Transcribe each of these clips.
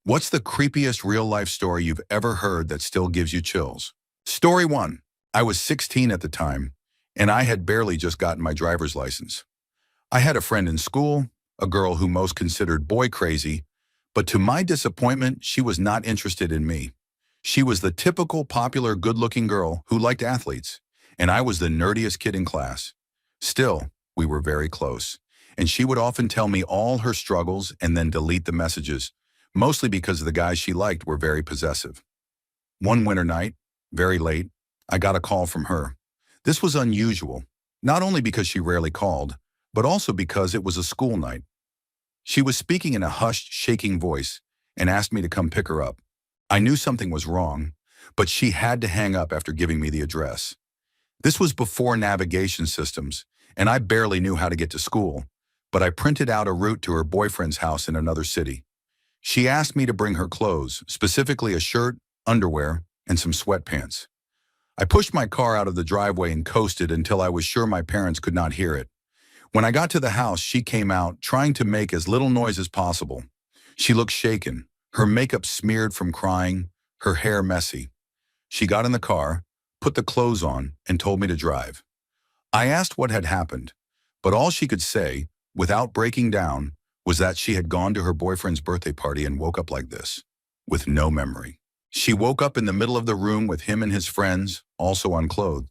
What's the creepiest real-life story you've ever heard that still gives you chills? Story 1. I was 16 at the time, and I had barely just gotten my driver's license. I had a friend in school, a girl who most considered boy crazy, but to my disappointment, she was not interested in me. She was the typical popular good-looking girl who liked athletes, and I was the nerdiest kid in class. Still, we were very close, and she would often tell me all her struggles and then delete the messages, mostly because the guys she liked were very possessive. One winter night, very late, I got a call from her. This was unusual, not only because she rarely called, but also because it was a school night. She was speaking in a hushed, shaking voice and asked me to come pick her up. I knew something was wrong, but she had to hang up after giving me the address. This was before navigation systems, and I barely knew how to get to school, but I printed out a route to her boyfriend's house in another city. She asked me to bring her clothes, specifically a shirt, underwear, and some sweatpants. I pushed my car out of the driveway and coasted until I was sure my parents could not hear it. When I got to the house, she came out, trying to make as little noise as possible. She looked shaken, her makeup smeared from crying, her hair messy. She got in the car, put the clothes on, and told me to drive. I asked what had happened, but all she could say, without breaking down, was that she had gone to her boyfriend's birthday party and woke up like this, with no memory. She woke up in the middle of the room with him and his friends, also unclothed.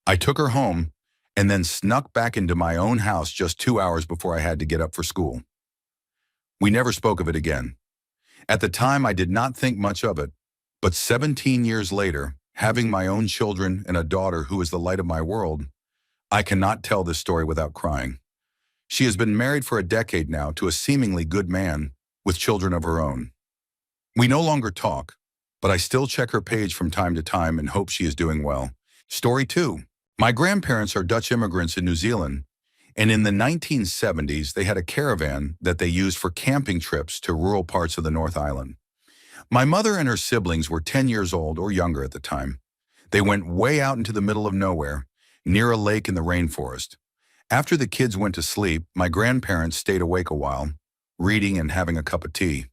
I took her home and then snuck back into my own house just 2 hours before I had to get up for school. We never spoke of it again. At the time, I did not think much of it, but 17 years later, having my own children and a daughter who is the light of my world, I cannot tell this story without crying. She has been married for a decade now to a seemingly good man with children of her own. We no longer talk, but I still check her page from time to time and hope she is doing well. Story 2. My grandparents are Dutch immigrants in New Zealand, and in the 1970s, they had a caravan that they used for camping trips to rural parts of the North Island. My mother and her siblings were 10 years old or younger at the time. They went way out into the middle of nowhere, near a lake in the rainforest. After the kids went to sleep, my grandparents stayed awake a while, reading and having a cup of tea.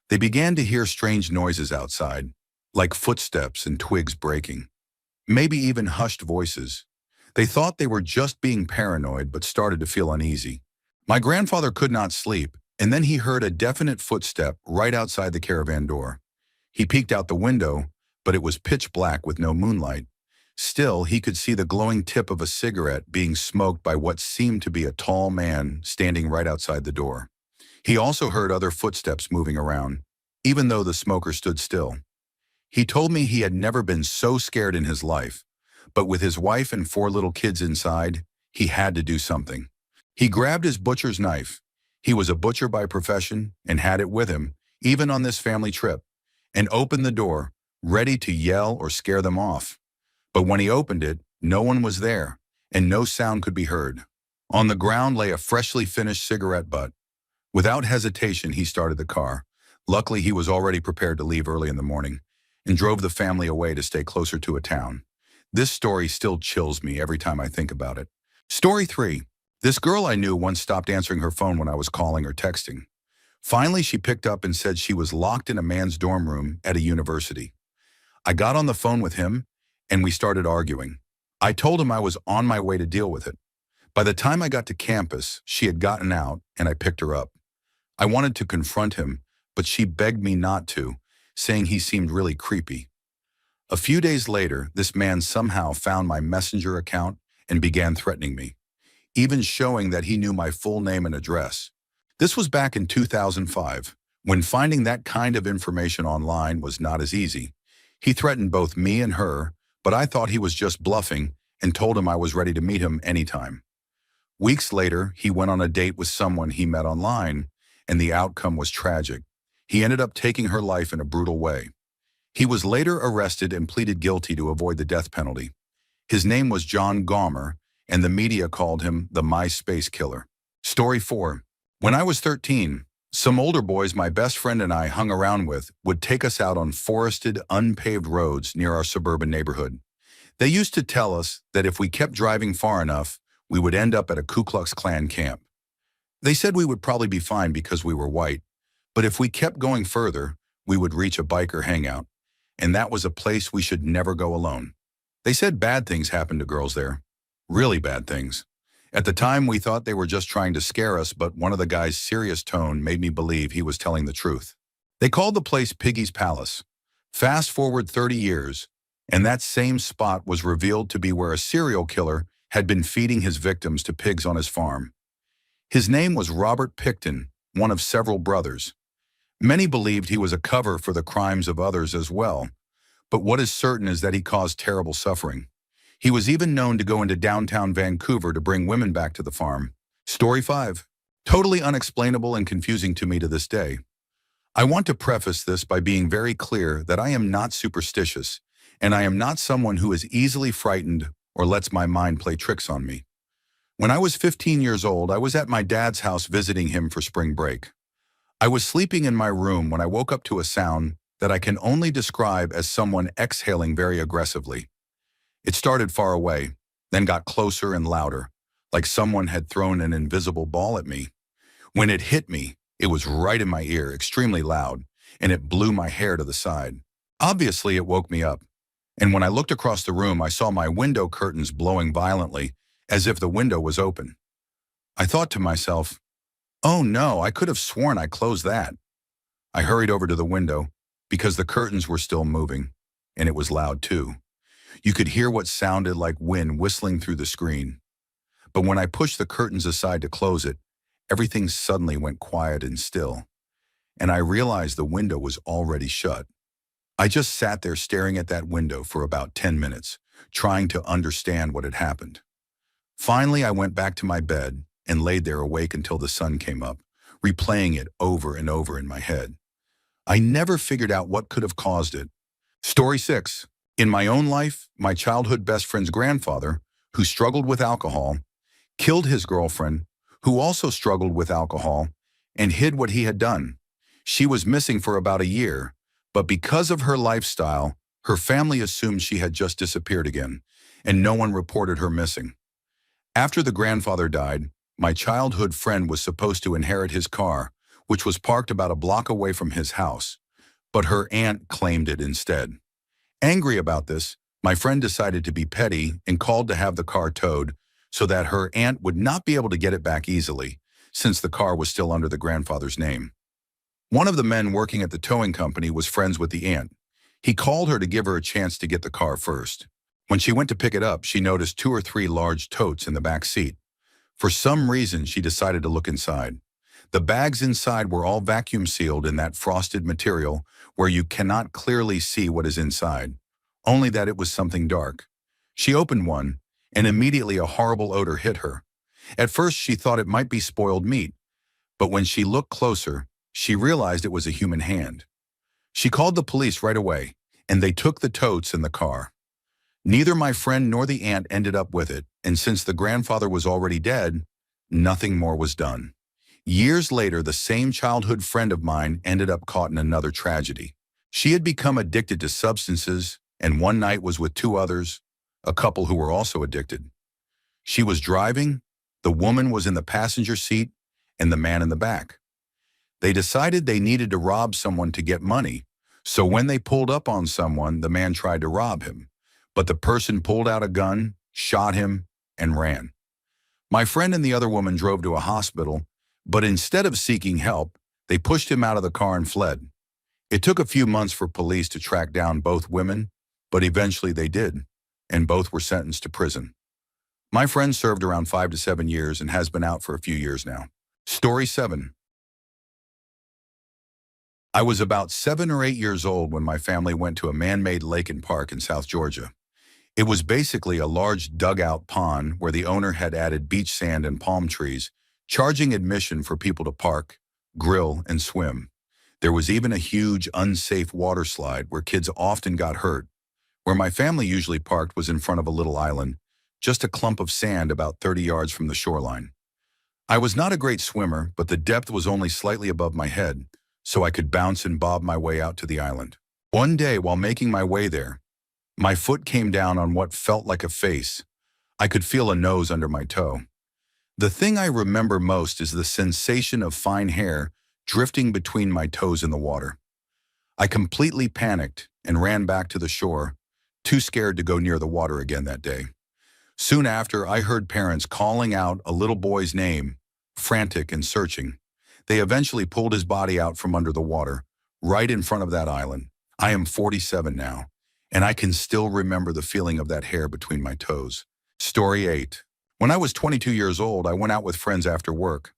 They began to hear strange noises outside, like footsteps and twigs breaking. Maybe even hushed voices. They thought they were just being paranoid but started to feel uneasy. My grandfather could not sleep, and then he heard a definite footstep right outside the caravan door. He peeked out the window, but it was pitch black with no moonlight. Still, he could see the glowing tip of a cigarette being smoked by what seemed to be a tall man standing right outside the door. He also heard other footsteps moving around, even though the smoker stood still. He told me he had never been so scared in his life, but with his wife and 4 little kids inside, he had to do something. He grabbed his butcher's knife. He was a butcher by profession and had it with him, even on this family trip, and opened the door, ready to yell or scare them off. But when he opened it, no one was there, and no sound could be heard. On the ground lay a freshly finished cigarette butt. Without hesitation, he started the car. Luckily, he was already prepared to leave early in the morning, and drove the family away to stay closer to a town. This story still chills me every time I think about it. Story 3. This girl I knew once stopped answering her phone when I was calling or texting. Finally, she picked up and said she was locked in a man's dorm room at a university. I got on the phone with him, and we started arguing. I told him I was on my way to deal with it. By the time I got to campus, she had gotten out, and I picked her up. I wanted to confront him, but she begged me not to, saying he seemed really creepy. A few days later, this man somehow found my Messenger account and began threatening me, even showing that he knew my full name and address. This was back in 2005, when finding that kind of information online was not as easy. He threatened both me and her, but I thought he was just bluffing and told him I was ready to meet him anytime. Weeks later, he went on a date with someone he met online, and the outcome was tragic. He ended up taking her life in a brutal way. He was later arrested and pleaded guilty to avoid the death penalty. His name was John Gomer, and the media called him the MySpace Killer. Story 4. When I was 13, some older boys my best friend and I hung around with would take us out on forested, unpaved roads near our suburban neighborhood. They used to tell us that if we kept driving far enough, we would end up at a Ku Klux Klan camp. They said we would probably be fine because we were white, But if we kept going further, we would reach a biker hangout, and that was a place we should never go alone. They said bad things happened to girls there. Really bad things. At the time, we thought they were just trying to scare us, but one of the guys' serious tone made me believe he was telling the truth. They called the place Piggy's Palace. Fast forward 30 years, and that same spot was revealed to be where a serial killer had been feeding his victims to pigs on his farm. His name was Robert Pickton, one of several brothers. Many believed he was a cover for the crimes of others as well, but what is certain is that he caused terrible suffering. He was even known to go into downtown Vancouver to bring women back to the farm. Story 5. Totally unexplainable and confusing to me to this day. I want to preface this by being very clear that I am not superstitious, and I am not someone who is easily frightened or lets my mind play tricks on me. When I was 15 years old, I was at my dad's house visiting him for spring break. I was sleeping in my room when I woke up to a sound that I can only describe as someone exhaling very aggressively. It started far away, then got closer and louder, like someone had thrown an invisible ball at me. When it hit me, it was right in my ear, extremely loud, and it blew my hair to the side. Obviously, it woke me up, and when I looked across the room, I saw my window curtains blowing violently, as if the window was open. I thought to myself, oh no, I could have sworn I closed that. I hurried over to the window, because the curtains were still moving, and it was loud too. You could hear what sounded like wind whistling through the screen. But when I pushed the curtains aside to close it, everything suddenly went quiet and still, and I realized the window was already shut. I just sat there staring at that window for about 10 minutes, trying to understand what had happened. Finally, I went back to my bed and laid there awake until the sun came up, replaying it over and over in my head. I never figured out what could have caused it. Story 6. In my own life, my childhood best friend's grandfather, who struggled with alcohol, killed his girlfriend, who also struggled with alcohol, and hid what he had done. She was missing for about a year, but because of her lifestyle, her family assumed she had just disappeared again, and no one reported her missing. After the grandfather died, my childhood friend was supposed to inherit his car, which was parked about a block away from his house, but her aunt claimed it instead. Angry about this, my friend decided to be petty and called to have the car towed so that her aunt would not be able to get it back easily, since the car was still under the grandfather's name. One of the men working at the towing company was friends with the aunt. He called her to give her a chance to get the car first. When she went to pick it up, she noticed 2 or 3 large totes in the back seat. For some reason, she decided to look inside. The bags inside were all vacuum sealed in that frosted material where you cannot clearly see what is inside, only that it was something dark. She opened one, and immediately a horrible odor hit her. At first, she thought it might be spoiled meat, but when she looked closer, she realized it was a human hand. She called the police right away, and they took the totes in the car. Neither my friend nor the aunt ended up with it, and since the grandfather was already dead, nothing more was done. Years later, the same childhood friend of mine ended up caught in another tragedy. She had become addicted to substances, and one night was with 2 others, a couple who were also addicted. She was driving, the woman was in the passenger seat, and the man in the back. They decided they needed to rob someone to get money, so when they pulled up on someone, the man tried to rob him, but the person pulled out a gun, shot him, and ran. My friend and the other woman drove to a hospital, but instead of seeking help, they pushed him out of the car and fled. It took a few months for police to track down both women, but eventually they did, and both were sentenced to prison. My friend served around 5 to 7 years and has been out for a few years now. Story 7. I was about 7 or 8 years old when my family went to a man-made lake and park in South Georgia. It was basically a large dugout pond where the owner had added beach sand and palm trees, charging admission for people to park, grill, and swim. There was even a huge, unsafe water slide where kids often got hurt. Where my family usually parked was in front of a little island, just a clump of sand about 30 yards from the shoreline. I was not a great swimmer, but the depth was only slightly above my head, so I could bounce and bob my way out to the island. One day, while making my way there, my foot came down on what felt like a face. I could feel a nose under my toe. The thing I remember most is the sensation of fine hair drifting between my toes in the water. I completely panicked and ran back to the shore, too scared to go near the water again that day. Soon after, I heard parents calling out a little boy's name, frantic and searching. They eventually pulled his body out from under the water, right in front of that island. I am 47 now, and I can still remember the feeling of that hair between my toes. Story 8. When I was 22 years old, I went out with friends after work.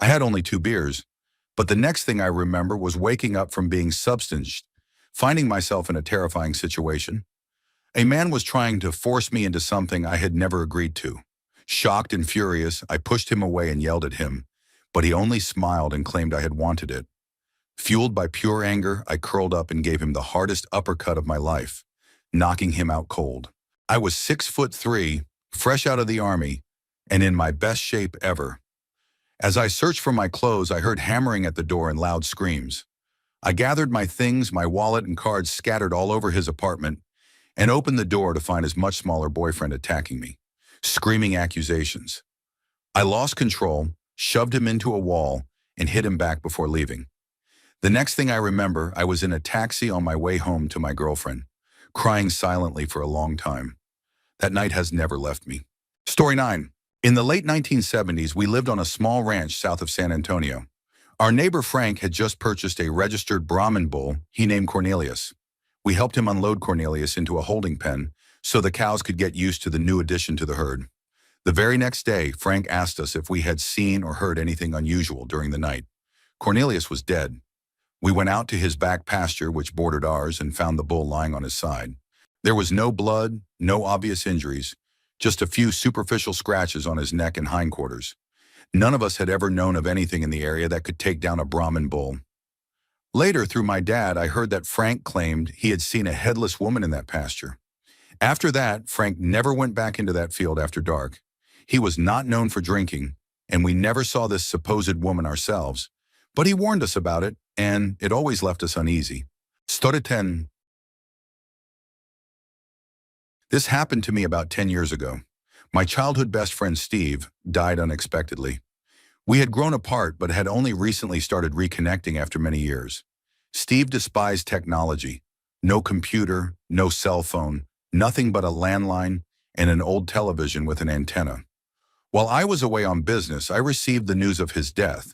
I had only 2 beers, but the next thing I remember was waking up from being substanced, finding myself in a terrifying situation. A man was trying to force me into something I had never agreed to. Shocked and furious, I pushed him away and yelled at him, but he only smiled and claimed I had wanted it. Fueled by pure anger, I curled up and gave him the hardest uppercut of my life, knocking him out cold. I was 6'3", fresh out of the army, and in my best shape ever. As I searched for my clothes, I heard hammering at the door and loud screams. I gathered my things, my wallet and cards scattered all over his apartment, and opened the door to find his much smaller boyfriend attacking me, screaming accusations. I lost control, shoved him into a wall, and hit him back before leaving. The next thing I remember, I was in a taxi on my way home to my girlfriend, crying silently for a long time. That night has never left me. Story 9. In the late 1970s, we lived on a small ranch south of San Antonio. Our neighbor Frank had just purchased a registered Brahman bull he named Cornelius. We helped him unload Cornelius into a holding pen so the cows could get used to the new addition to the herd. The very next day, Frank asked us if we had seen or heard anything unusual during the night. Cornelius was dead. We went out to his back pasture, which bordered ours, and found the bull lying on his side. There was no blood, no obvious injuries, just a few superficial scratches on his neck and hindquarters. None of us had ever known of anything in the area that could take down a Brahman bull. Later, through my dad, I heard that Frank claimed he had seen a headless woman in that pasture. After that, Frank never went back into that field after dark. He was not known for drinking, and we never saw this supposed woman ourselves. But he warned us about it, and it always left us uneasy. Story 10. This happened to me about 10 years ago. My childhood best friend Steve died unexpectedly. We had grown apart but had only recently started reconnecting after many years. Steve despised technology. No computer, no cell phone, nothing but a landline and an old television with an antenna. While I was away on business, I received the news of his death.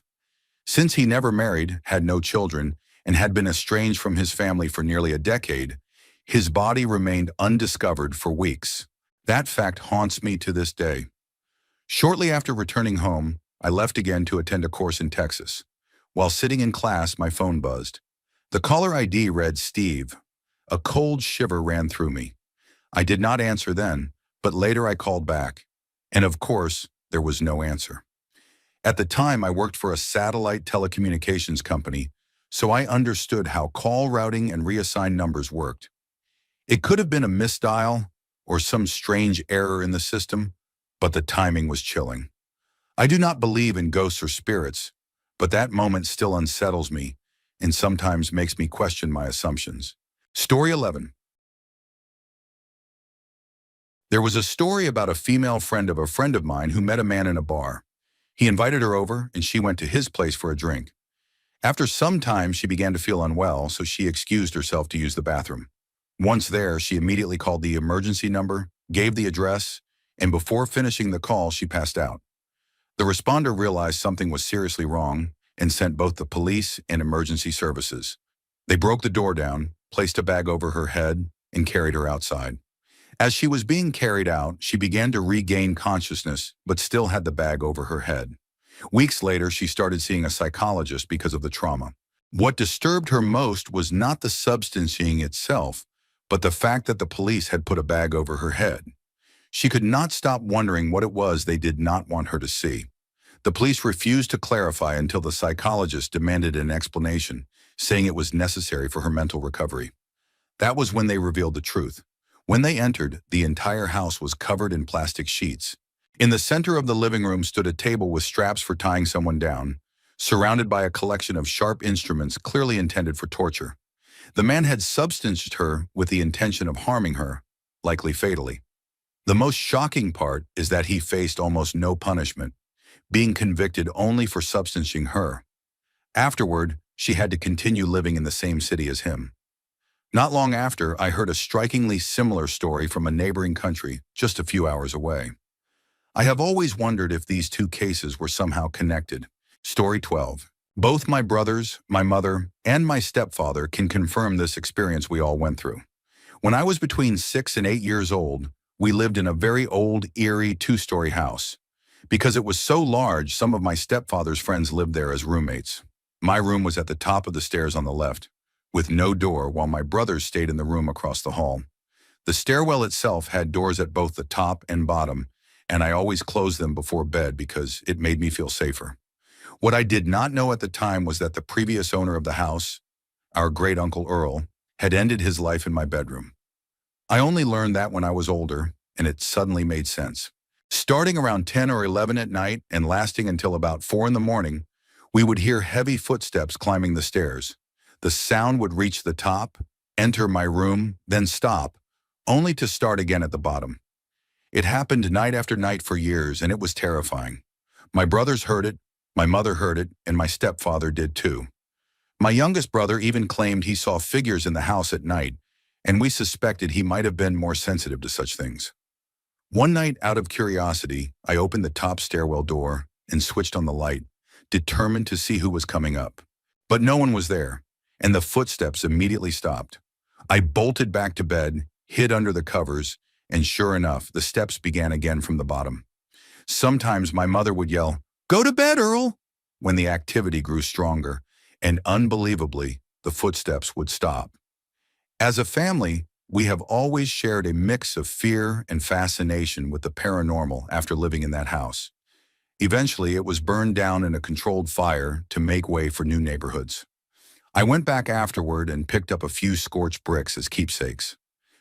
Since he never married, had no children, and had been estranged from his family for nearly a decade, his body remained undiscovered for weeks. That fact haunts me to this day. Shortly after returning home, I left again to attend a course in Texas. While sitting in class, my phone buzzed. The caller ID read Steve. A cold shiver ran through me. I did not answer then, but later I called back. And of course, there was no answer. At the time, I worked for a satellite telecommunications company, so I understood how call routing and reassigned numbers worked. It could have been a misdial or some strange error in the system, but the timing was chilling. I do not believe in ghosts or spirits, but that moment still unsettles me and sometimes makes me question my assumptions. Story 11. There was a story about a female friend of a friend of mine who met a man in a bar. He invited her over, and she went to his place for a drink. After some time, she began to feel unwell, so she excused herself to use the bathroom. Once there, she immediately called the emergency number, gave the address, and before finishing the call, she passed out. The responder realized something was seriously wrong and sent both the police and emergency services. They broke the door down, placed a bag over her head, and carried her outside. As she was being carried out, she began to regain consciousness, but still had the bag over her head. Weeks later, she started seeing a psychologist because of the trauma. What disturbed her most was not the substancing itself, but the fact that the police had put a bag over her head. She could not stop wondering what it was they did not want her to see. The police refused to clarify until the psychologist demanded an explanation, saying it was necessary for her mental recovery. That was when they revealed the truth. When they entered, the entire house was covered in plastic sheets. In the center of the living room stood a table with straps for tying someone down, surrounded by a collection of sharp instruments clearly intended for torture. The man had substanced her with the intention of harming her, likely fatally. The most shocking part is that he faced almost no punishment, being convicted only for substancing her. Afterward, she had to continue living in the same city as him. Not long after, I heard a strikingly similar story from a neighboring country just a few hours away. I have always wondered if these two cases were somehow connected. Story 12. Both my brothers, my mother, and my stepfather can confirm this experience we all went through. When I was between 6 and 8 years old, we lived in a very old, eerie two-story house. Because it was so large, some of my stepfather's friends lived there as roommates. My room was at the top of the stairs on the left, with no door, while my brothers stayed in the room across the hall. The stairwell itself had doors at both the top and bottom, and I always closed them before bed because it made me feel safer. What I did not know at the time was that the previous owner of the house, our great-uncle Earl, had ended his life in my bedroom. I only learned that when I was older, and it suddenly made sense. Starting around 10 or 11 at night and lasting until about 4 in the morning, we would hear heavy footsteps climbing the stairs. The sound would reach the top, enter my room, then stop, only to start again at the bottom. It happened night after night for years, and it was terrifying. My brothers heard it, my mother heard it, and my stepfather did too. My youngest brother even claimed he saw figures in the house at night, and we suspected he might have been more sensitive to such things. One night, out of curiosity, I opened the top stairwell door and switched on the light, determined to see who was coming up. But no one was there, and the footsteps immediately stopped. I bolted back to bed, hid under the covers, and sure enough, the steps began again from the bottom. Sometimes my mother would yell, "Go to bed, Earl," when the activity grew stronger, and unbelievably, the footsteps would stop. As a family, we have always shared a mix of fear and fascination with the paranormal after living in that house. Eventually, it was burned down in a controlled fire to make way for new neighborhoods. I went back afterward and picked up a few scorched bricks as keepsakes.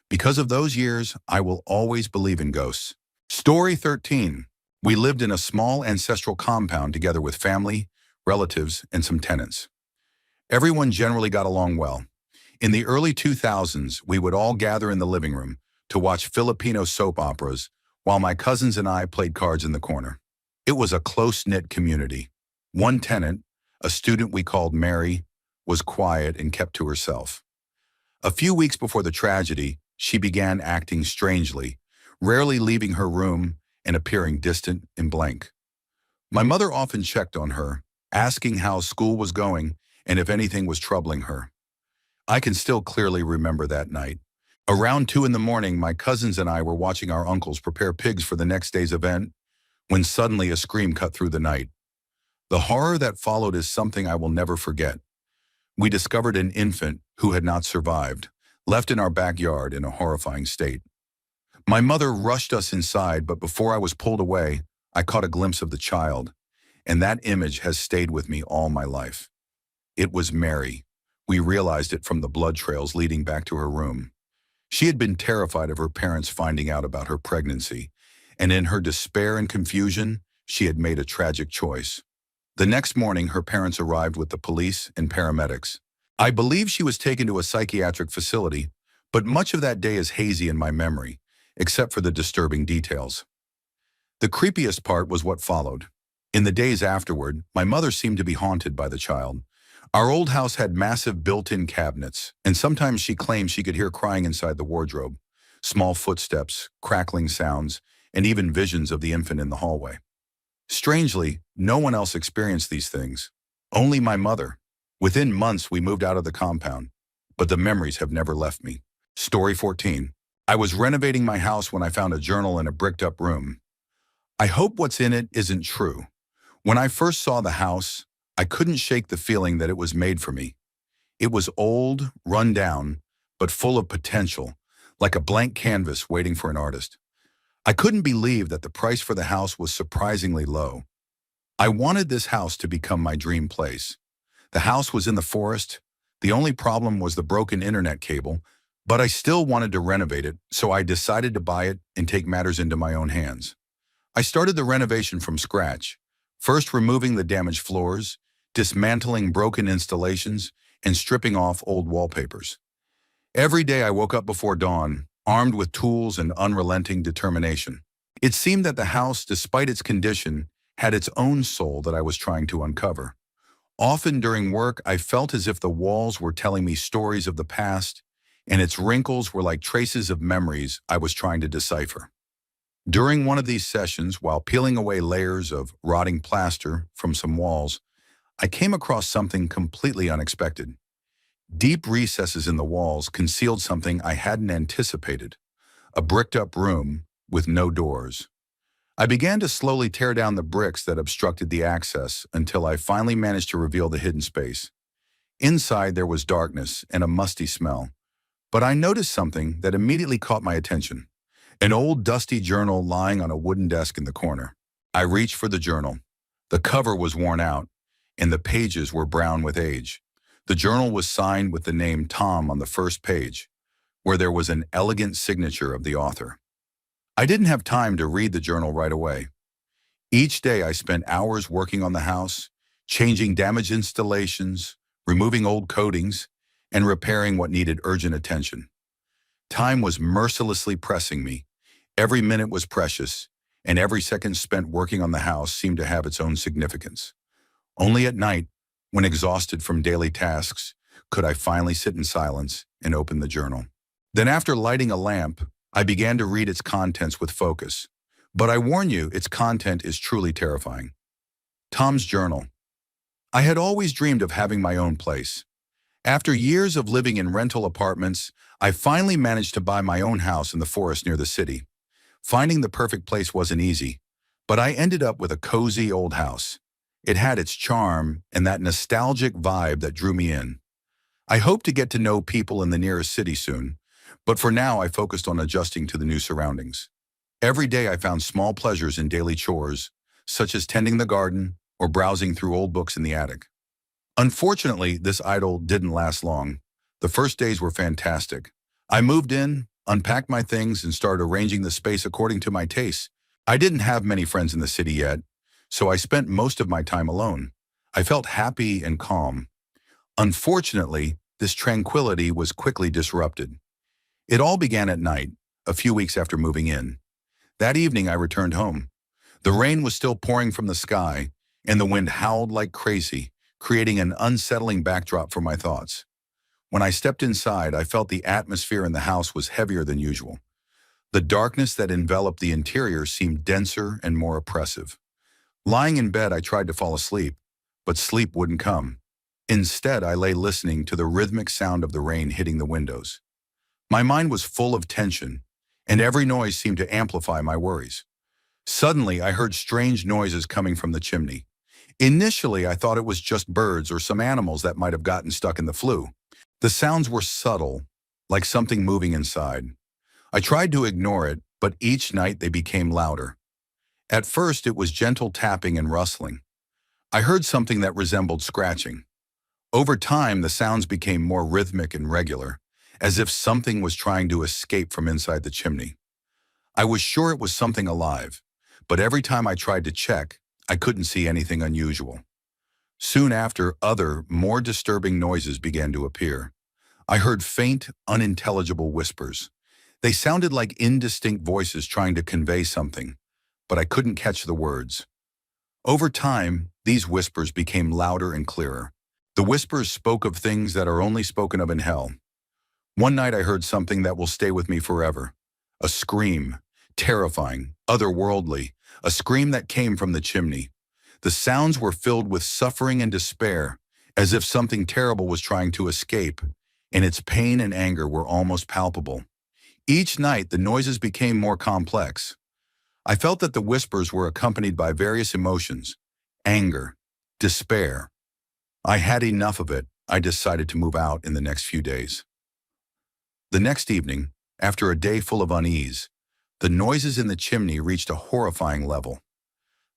Because of those years, I will always believe in ghosts. Story 13. We lived in a small ancestral compound together with family, relatives, and some tenants. Everyone generally got along well. In the early 2000s, we would all gather in the living room to watch Filipino soap operas while my cousins and I played cards in the corner. It was a close-knit community. One tenant, a student we called Mary, was quiet and kept to herself. A few weeks before the tragedy, she began acting strangely, rarely leaving her room and appearing distant and blank. My mother often checked on her, asking how school was going and if anything was troubling her. I can still clearly remember that night. Around 2 in the morning, my cousins and I were watching our uncles prepare pigs for the next day's event when suddenly a scream cut through the night. The horror that followed is something I will never forget. We discovered an infant who had not survived, left in our backyard in a horrifying state. My mother rushed us inside, but before I was pulled away, I caught a glimpse of the child, and that image has stayed with me all my life. It was Mary. We realized it from the blood trails leading back to her room. She had been terrified of her parents finding out about her pregnancy, and in her despair and confusion, she had made a tragic choice. The next morning, her parents arrived with the police and paramedics. I believe she was taken to a psychiatric facility, but much of that day is hazy in my memory, except for the disturbing details. The creepiest part was what followed. In the days afterward, my mother seemed to be haunted by the child. Our old house had massive built-in cabinets, and sometimes she claimed she could hear crying inside the wardrobe, small footsteps, crackling sounds, and even visions of the infant in the hallway. Strangely, no one else experienced these things, only my mother. Within months, we moved out of the compound, but the memories have never left me. Story 14. I was renovating my house when I found a journal in a bricked-up room. I hope what's in it isn't true. When I first saw the house, I couldn't shake the feeling that it was made for me. It was old, run down, but full of potential, like a blank canvas waiting for an artist. I couldn't believe that the price for the house was surprisingly low. I wanted this house to become my dream place. The house was in the forest. The only problem was the broken internet cable, but I still wanted to renovate it, so I decided to buy it and take matters into my own hands. I started the renovation from scratch, first removing the damaged floors, dismantling broken installations, and stripping off old wallpapers. Every day I woke up before dawn, armed with tools and unrelenting determination. It seemed that the house, despite its condition, had its own soul that I was trying to uncover. Often during work, I felt as if the walls were telling me stories of the past, and its wrinkles were like traces of memories I was trying to decipher. During one of these sessions, while peeling away layers of rotting plaster from some walls, I came across something completely unexpected. Deep recesses in the walls concealed something I hadn't anticipated, a bricked-up room with no doors. I began to slowly tear down the bricks that obstructed the access until I finally managed to reveal the hidden space. Inside there was darkness and a musty smell, but I noticed something that immediately caught my attention. An old dusty journal lying on a wooden desk in the corner. I reached for the journal. The cover was worn out, and the pages were brown with age. The journal was signed with the name Tom on the first page, where there was an elegant signature of the author. I didn't have time to read the journal right away. Each day I spent hours working on the house, changing damaged installations, removing old coatings, and repairing what needed urgent attention. Time was mercilessly pressing me. Every minute was precious, and every second spent working on the house seemed to have its own significance. Only at night, when exhausted from daily tasks, could I finally sit in silence and open the journal. Then after lighting a lamp, I began to read its contents with focus. But I warn you, its content is truly terrifying. Tom's journal. I had always dreamed of having my own place. After years of living in rental apartments, I finally managed to buy my own house in the forest near the city. Finding the perfect place wasn't easy, but I ended up with a cozy old house. It had its charm and that nostalgic vibe that drew me in. I hope to get to know people in the nearest city soon, but for now I focused on adjusting to the new surroundings. Every day I found small pleasures in daily chores, such as tending the garden or browsing through old books in the attic. Unfortunately, this idyll didn't last long. The first days were fantastic. I moved in, unpacked my things, and started arranging the space according to my tastes. I didn't have many friends in the city yet, so I spent most of my time alone. I felt happy and calm. Unfortunately, this tranquility was quickly disrupted. It all began at night, a few weeks after moving in. That evening I returned home. The rain was still pouring from the sky, and the wind howled like crazy, creating an unsettling backdrop for my thoughts. When I stepped inside, I felt the atmosphere in the house was heavier than usual. The darkness that enveloped the interior seemed denser and more oppressive. Lying in bed, I tried to fall asleep, but sleep wouldn't come. Instead, I lay listening to the rhythmic sound of the rain hitting the windows. My mind was full of tension, and every noise seemed to amplify my worries. Suddenly, I heard strange noises coming from the chimney. Initially, I thought it was just birds or some animals that might have gotten stuck in the flue. The sounds were subtle, like something moving inside. I tried to ignore it, but each night they became louder. At first, it was gentle tapping and rustling. I heard something that resembled scratching. Over time, the sounds became more rhythmic and regular, as if something was trying to escape from inside the chimney. I was sure it was something alive, but every time I tried to check, I couldn't see anything unusual. Soon after, other, more disturbing noises began to appear. I heard faint, unintelligible whispers. They sounded like indistinct voices trying to convey something, but I couldn't catch the words. Over time, these whispers became louder and clearer. The whispers spoke of things that are only spoken of in hell. One night I heard something that will stay with me forever. A scream, terrifying, otherworldly, a scream that came from the chimney. The sounds were filled with suffering and despair, as if something terrible was trying to escape, and its pain and anger were almost palpable. Each night, the noises became more complex. I felt that the whispers were accompanied by various emotions: anger, despair. I had enough of it. I decided to move out in the next few days. The next evening, after a day full of unease, the noises in the chimney reached a horrifying level.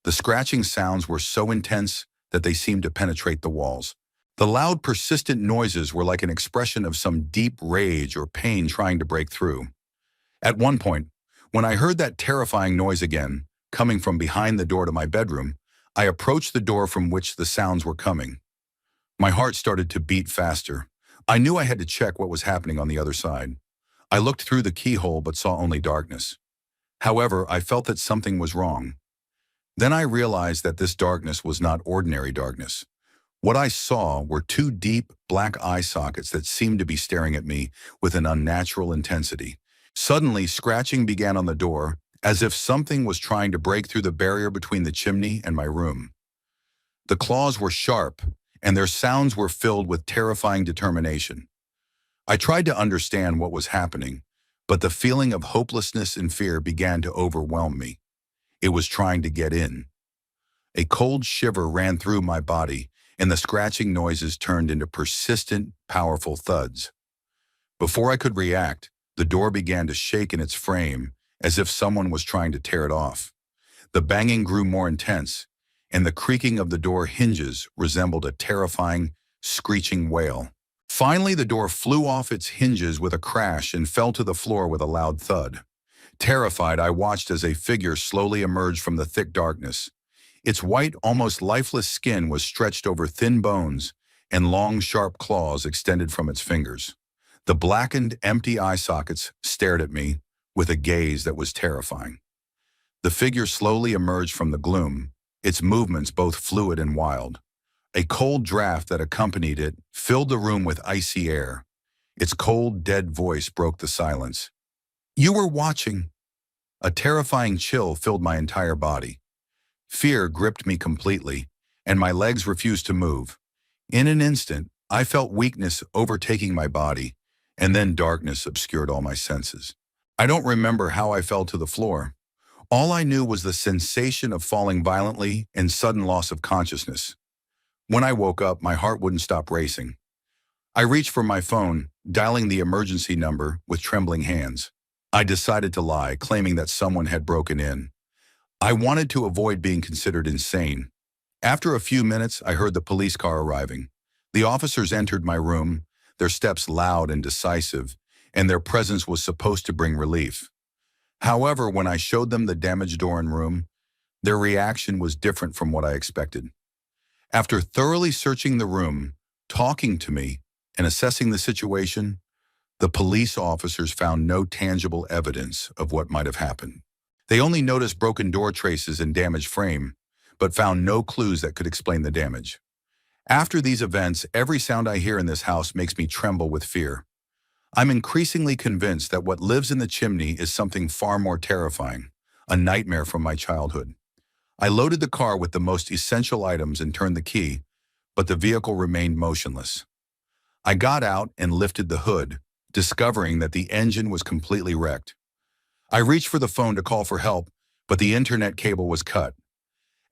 The scratching sounds were so intense that they seemed to penetrate the walls. The loud, persistent noises were like an expression of some deep rage or pain trying to break through. At one point, when I heard that terrifying noise again, coming from behind the door to my bedroom, I approached the door from which the sounds were coming. My heart started to beat faster. I knew I had to check what was happening on the other side. I looked through the keyhole but saw only darkness. However, I felt that something was wrong. Then I realized that this darkness was not ordinary darkness. What I saw were two deep, black eye sockets that seemed to be staring at me with an unnatural intensity. Suddenly, scratching began on the door, as if something was trying to break through the barrier between the chimney and my room. The claws were sharp, and their sounds were filled with terrifying determination. I tried to understand what was happening, but the feeling of hopelessness and fear began to overwhelm me. It was trying to get in. A cold shiver ran through my body, and the scratching noises turned into persistent, powerful thuds. Before I could react, the door began to shake in its frame, as if someone was trying to tear it off. The banging grew more intense, and the creaking of the door hinges resembled a terrifying, screeching wail. Finally, the door flew off its hinges with a crash and fell to the floor with a loud thud. Terrified, I watched as a figure slowly emerged from the thick darkness. Its white, almost lifeless skin was stretched over thin bones, and long, sharp claws extended from its fingers. The blackened, empty eye sockets stared at me with a gaze that was terrifying. The figure slowly emerged from the gloom, its movements both fluid and wild. A cold draft that accompanied it filled the room with icy air. Its cold, dead voice broke the silence. "You were watching." A terrifying chill filled my entire body. Fear gripped me completely, and my legs refused to move. In an instant, I felt weakness overtaking my body, and then darkness obscured all my senses. I don't remember how I fell to the floor. All I knew was the sensation of falling violently and sudden loss of consciousness. When I woke up, my heart wouldn't stop racing. I reached for my phone, dialing the emergency number with trembling hands. I decided to lie, claiming that someone had broken in. I wanted to avoid being considered insane. After a few minutes, I heard the police car arriving. The officers entered my room, their steps loud and decisive, and their presence was supposed to bring relief. However, when I showed them the damaged door and room, their reaction was different from what I expected. After thoroughly searching the room, talking to me, and assessing the situation, the police officers found no tangible evidence of what might have happened. They only noticed broken door traces and damaged frame, but found no clues that could explain the damage. After these events, every sound I hear in this house makes me tremble with fear. I'm increasingly convinced that what lives in the chimney is something far more terrifying, a nightmare from my childhood. I loaded the car with the most essential items and turned the key, but the vehicle remained motionless. I got out and lifted the hood, discovering that the engine was completely wrecked. I reached for the phone to call for help, but the internet cable was cut.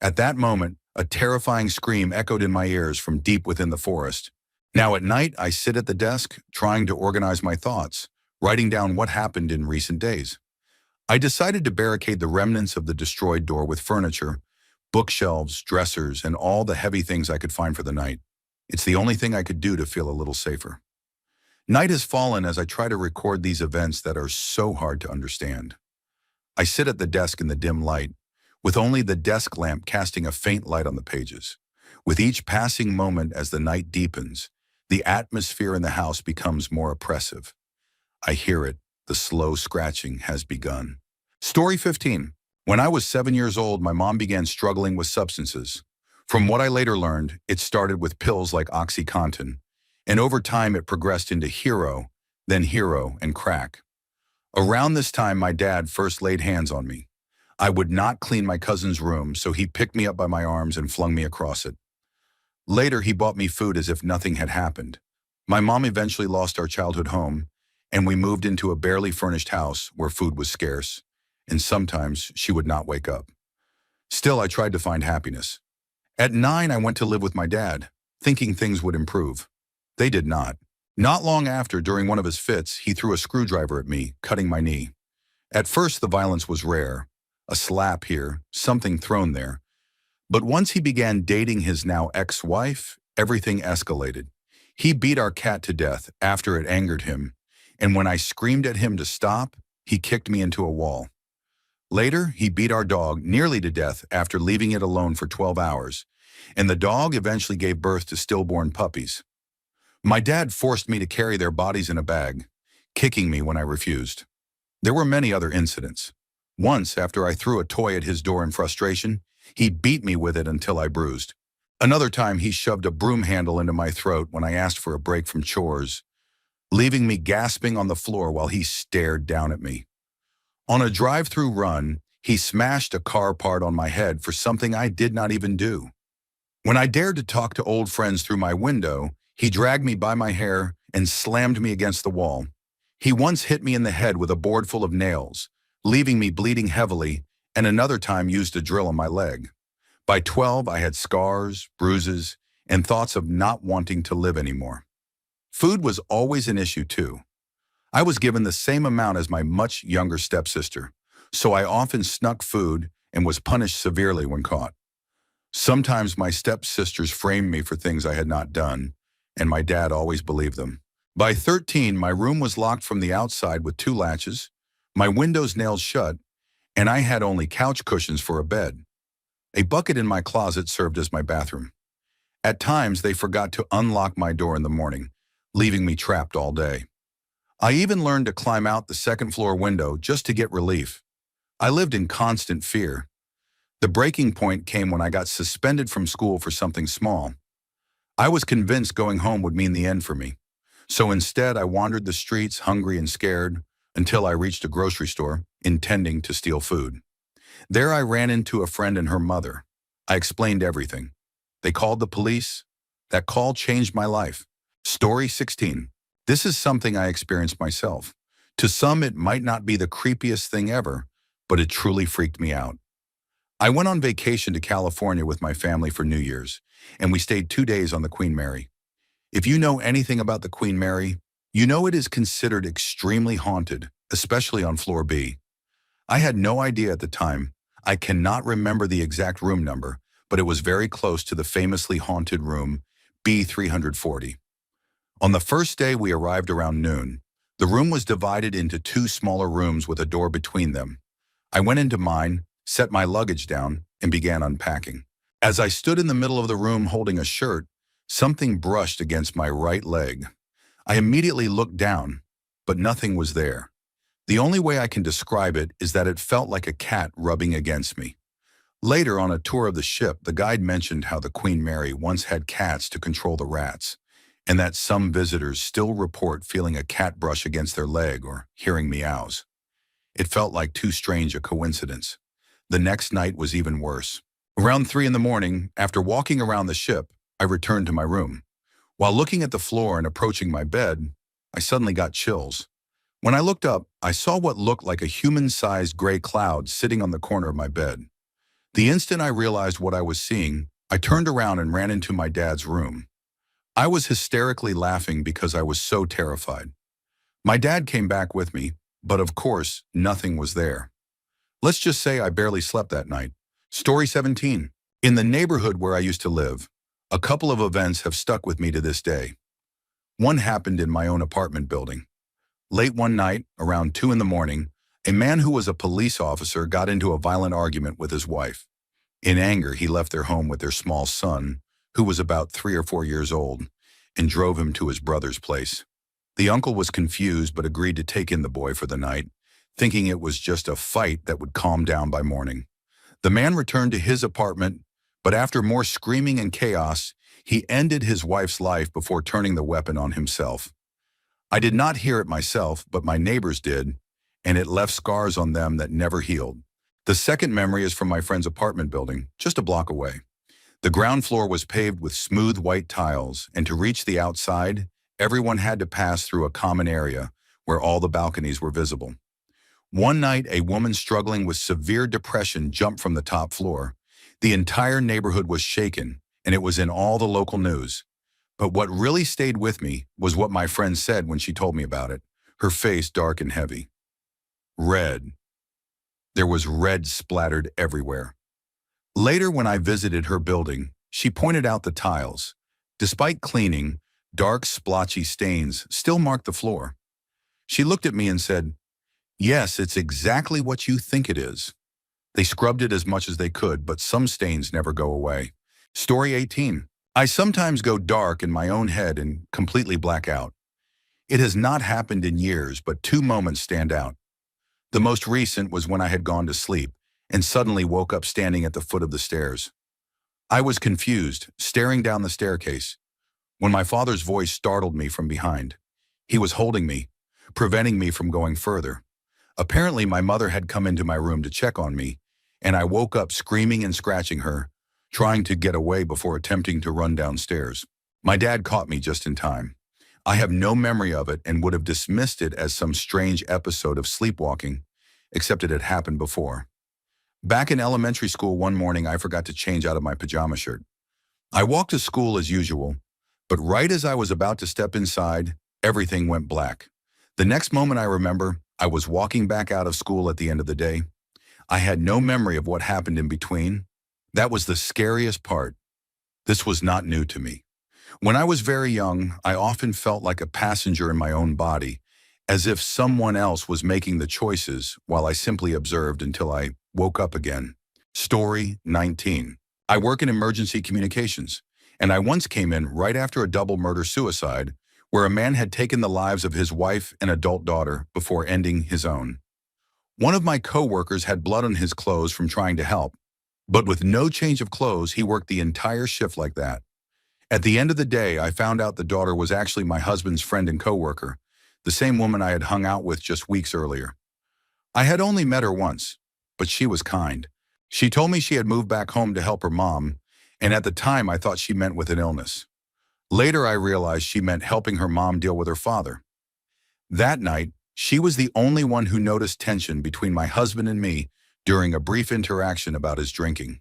At that moment, a terrifying scream echoed in my ears from deep within the forest. Now at night, I sit at the desk, trying to organize my thoughts, writing down what happened in recent days. I decided to barricade the remnants of the destroyed door with furniture, bookshelves, dressers, and all the heavy things I could find for the night. It's the only thing I could do to feel a little safer. Night has fallen as I try to record these events that are so hard to understand. I sit at the desk in the dim light, with only the desk lamp casting a faint light on the pages. With each passing moment as the night deepens, the atmosphere in the house becomes more oppressive. I hear it. The slow scratching has begun. Story 15. When I was 7 years old, my mom began struggling with substances. From what I later learned, it started with pills like OxyContin, and over time it progressed into Hero, then Hero and crack. Around this time, my dad first laid hands on me. I would not clean my cousin's room, so he picked me up by my arms and flung me across it. Later, he bought me food as if nothing had happened. My mom eventually lost our childhood home, and we moved into a barely furnished house where food was scarce, and sometimes she would not wake up. Still, I tried to find happiness. At 9, I went to live with my dad, thinking things would improve. They did not. Not long after, during one of his fits, he threw a screwdriver at me, cutting my knee. At first, the violence was rare. A slap here, something thrown there. But once he began dating his now ex-wife, everything escalated. He beat our cat to death after it angered him, and when I screamed at him to stop, he kicked me into a wall. Later, he beat our dog nearly to death after leaving it alone for 12 hours, and the dog eventually gave birth to stillborn puppies. My dad forced me to carry their bodies in a bag, kicking me when I refused. There were many other incidents. Once, after I threw a toy at his door in frustration, he beat me with it until I bruised. Another time, he shoved a broom handle into my throat when I asked for a break from chores, leaving me gasping on the floor while he stared down at me. On a drive-through run, he smashed a car part on my head for something I did not even do. When I dared to talk to old friends through my window, he dragged me by my hair and slammed me against the wall. He once hit me in the head with a board full of nails, leaving me bleeding heavily, and another time used a drill on my leg. By 12, I had scars, bruises, and thoughts of not wanting to live anymore. Food was always an issue too. I was given the same amount as my much younger stepsister, so I often snuck food and was punished severely when caught. Sometimes my stepsisters framed me for things I had not done, and my dad always believed them. By 13, my room was locked from the outside with 2 latches, my windows nailed shut, and I had only couch cushions for a bed. A bucket in my closet served as my bathroom. At times, they forgot to unlock my door in the morning, leaving me trapped all day. I even learned to climb out the second-floor window just to get relief. I lived in constant fear. The breaking point came when I got suspended from school for something small. I was convinced going home would mean the end for me. So instead, I wandered the streets hungry and scared until I reached a grocery store, intending to steal food. There I ran into a friend and her mother. I explained everything. They called the police. That call changed my life. Story 16. This is something I experienced myself. To some, it might not be the creepiest thing ever, but it truly freaked me out. I went on vacation to California with my family for New Year's, and we stayed 2 days on the Queen Mary. If you know anything about the Queen Mary, you know it is considered extremely haunted, especially on floor B. I had no idea at the time. I cannot remember the exact room number, but it was very close to the famously haunted room B340. On the first day, we arrived around noon. The room was divided into 2 smaller rooms with a door between them. I went into mine, set my luggage down, and began unpacking. As I stood in the middle of the room holding a shirt, something brushed against my right leg. I immediately looked down, but nothing was there. The only way I can describe it is that it felt like a cat rubbing against me. Later, on a tour of the ship, the guide mentioned how the Queen Mary once had cats to control the rats, and that some visitors still report feeling a cat brush against their leg or hearing meows. It felt like too strange a coincidence. The next night was even worse. Around 3 in the morning, after walking around the ship, I returned to my room. While looking at the floor and approaching my bed, I suddenly got chills. When I looked up, I saw what looked like a human-sized gray cloud sitting on the corner of my bed. The instant I realized what I was seeing, I turned around and ran into my dad's room. I was hysterically laughing because I was so terrified. My dad came back with me, but of course, nothing was there. Let's just say I barely slept that night. Story 17. In the neighborhood where I used to live, a couple of events have stuck with me to this day. One happened in my own apartment building. Late one night, around 2 in the morning, a man who was a police officer got into a violent argument with his wife. In anger, he left their home with their small son, who was about 3 or 4 years old, and drove him to his brother's place. The uncle was confused but agreed to take in the boy for the night, thinking it was just a fight that would calm down by morning. The man returned to his apartment, but after more screaming and chaos, he ended his wife's life before turning the weapon on himself. I did not hear it myself, but my neighbors did, and it left scars on them that never healed. The second memory is from my friend's apartment building, just a block away. The ground floor was paved with smooth white tiles, and to reach the outside, everyone had to pass through a common area where all the balconies were visible. One night, a woman struggling with severe depression jumped from the top floor. The entire neighborhood was shaken, and it was in all the local news. But what really stayed with me was what my friend said when she told me about it, her face dark and heavy. Red. There was red splattered everywhere. Later, when I visited her building, she pointed out the tiles. Despite cleaning, dark, splotchy stains still marked the floor. She looked at me and said, "Yes, it's exactly what you think it is." They scrubbed it as much as they could, but some stains never go away. Story 18. I sometimes go dark in my own head and completely black out. It has not happened in years, but 2 moments stand out. The most recent was when I had gone to sleep and suddenly woke up standing at the foot of the stairs. I was confused, staring down the staircase, when my father's voice startled me from behind. He was holding me, preventing me from going further. Apparently, my mother had come into my room to check on me, and I woke up screaming and scratching her, trying to get away before attempting to run downstairs. My dad caught me just in time. I have no memory of it and would have dismissed it as some strange episode of sleepwalking, except it had happened before. Back in elementary school one morning, I forgot to change out of my pajama shirt. I walked to school as usual, but right as I was about to step inside, everything went black. The next moment I remember, I was walking back out of school at the end of the day. I had no memory of what happened in between. That was the scariest part. This was not new to me. When I was very young, I often felt like a passenger in my own body, as if someone else was making the choices while I simply observed until I woke up again. Story 19. I work in emergency communications, and I once came in right after a double murder-suicide where a man had taken the lives of his wife and adult daughter before ending his own. One of my co-workers had blood on his clothes from trying to help, but with no change of clothes, he worked the entire shift like that. At the end of the day, I found out the daughter was actually my husband's friend and co-worker, the same woman I had hung out with just weeks earlier. I had only met her once, but she was kind. She told me she had moved back home to help her mom, and at the time I thought she meant with an illness. Later I realized she meant helping her mom deal with her father. That night, she was the only one who noticed tension between my husband and me during a brief interaction about his drinking.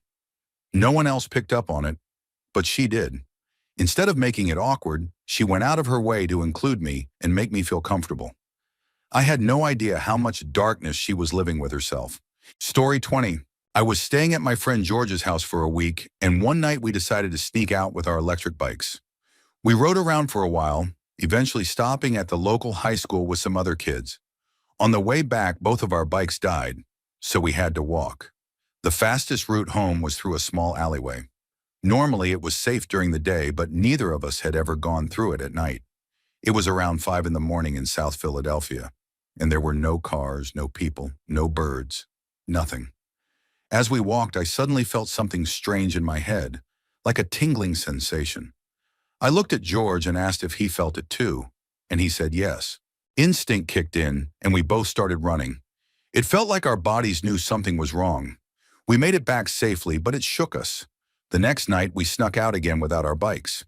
No one else picked up on it, but she did. Instead of making it awkward, she went out of her way to include me and make me feel comfortable. I had no idea how much darkness she was living with herself. Story 20. I was staying at my friend George's house for a week, and one night we decided to sneak out with our electric bikes. We rode around for a while, eventually stopping at the local high school with some other kids. On the way back, both of our bikes died, so we had to walk. The fastest route home was through a small alleyway. Normally, it was safe during the day, but neither of us had ever gone through it at night. It was around 5 in the morning in South Philadelphia, and there were no cars, no people, no birds, nothing. As we walked, I suddenly felt something strange in my head, like a tingling sensation. I looked at George and asked if he felt it too, and he said yes. Instinct kicked in, and we both started running. It felt like our bodies knew something was wrong. We made it back safely, but it shook us. The next night, we snuck out again without our bikes.